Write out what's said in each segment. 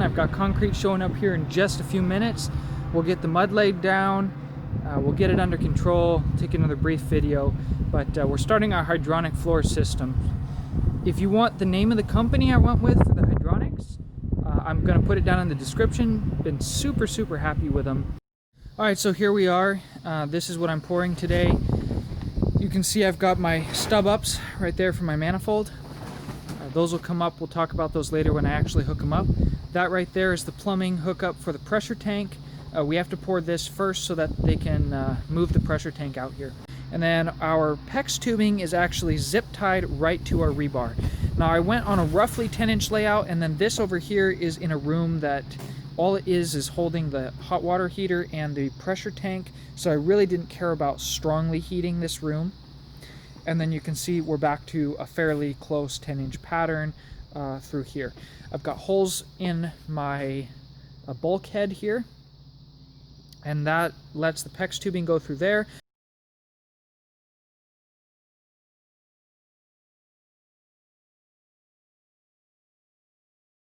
I've got concrete showing up here in just a few minutes. We'll get the mud laid down. We'll get it under control, take another brief video, but we're starting our hydronic floor system. If you want the name of the company I went with for the hydronics, I'm going to put it down in the description. Been super happy with them. Alright, so here we are. This is what I'm pouring today. You can see I've got my stub ups right there for my manifold. Those will come up. We'll talk about those later when I actually hook them up. That right there is the plumbing hookup for the pressure tank. We have to pour this first so that they can move the pressure tank out here. And then our PEX tubing is actually zip tied right to our rebar. Now I went on a roughly 10-inch layout, and then this over here is in a room that all it is holding the hot water heater and the pressure tank. So I really didn't care about strongly heating this room. And then you can see we're back to a fairly close 10-inch pattern through here. I've got holes in my bulkhead here, and that lets the PEX tubing go through there.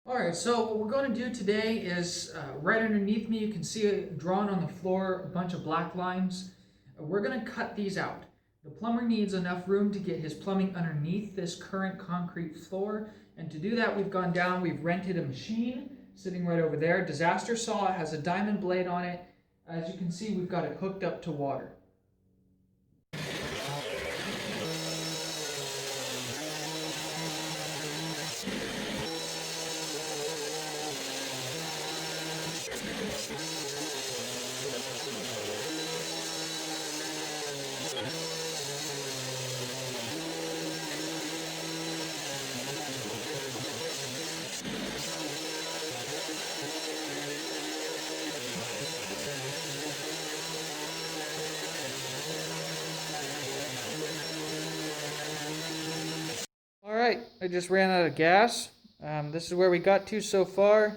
Alright, so what we're going to do today is, right underneath me you can see drawn on the floor a bunch of black lines. We're going to cut these out. The plumber needs enough room to get his plumbing underneath this current concrete floor, and to do that we've gone down, we've rented a machine sitting right over there. Disaster saw. It has a diamond blade on it. As you can see, we've got it hooked up to water. Alright, I just ran out of gas. This is where we got to so far.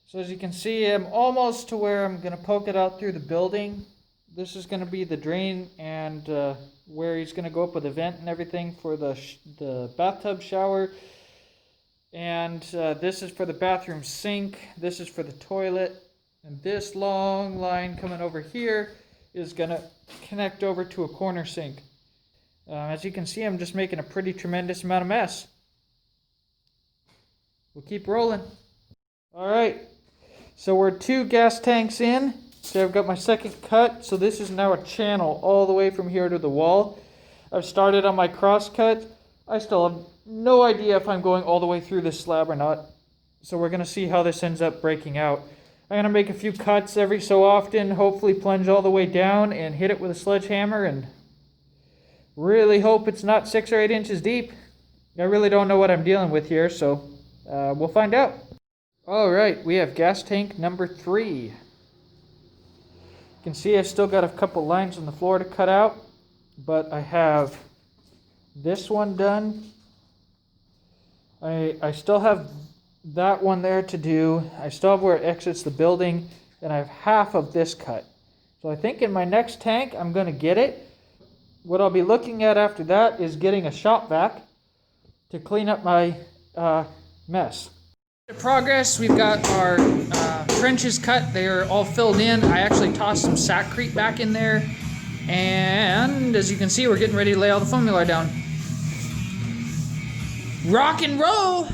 So as you can see, I'm almost to where I'm going to poke it out through the building. This is going to be the drain and where he's going to go up with a vent and everything for the bathtub shower. And this is for the bathroom sink. This is for the toilet. And this long line coming over here is going to connect over to a corner sink. As you can see, I'm just making a pretty tremendous amount of mess. We'll keep rolling. Alright, so we're 2 gas tanks in. So I've got my second cut. So this is now a channel all the way from here to the wall. I've started on my cross cut. I still have no idea if I'm going all the way through this slab or not. So we're going to see how this ends up breaking out. I'm going to make a few cuts every so often, hopefully plunge all the way down and hit it with a sledgehammer and really hope it's not 6 or 8 inches deep. I really don't know what I'm dealing with here, so we'll find out. Alright, we have gas tank number 3. You can see I've still got a couple lines on the floor to cut out, but I have this one done. I still have that one there to do. I still have where it exits the building, and I have half of this cut. So I think in my next tank I'm going to get it. What I'll be looking at after that is getting a shop vac to clean up my mess. Progress, we've got our trenches cut. They are all filled in. I actually tossed some sackcrete back in there. And as you can see, we're getting ready to lay all the foam mylar down. Rock and roll!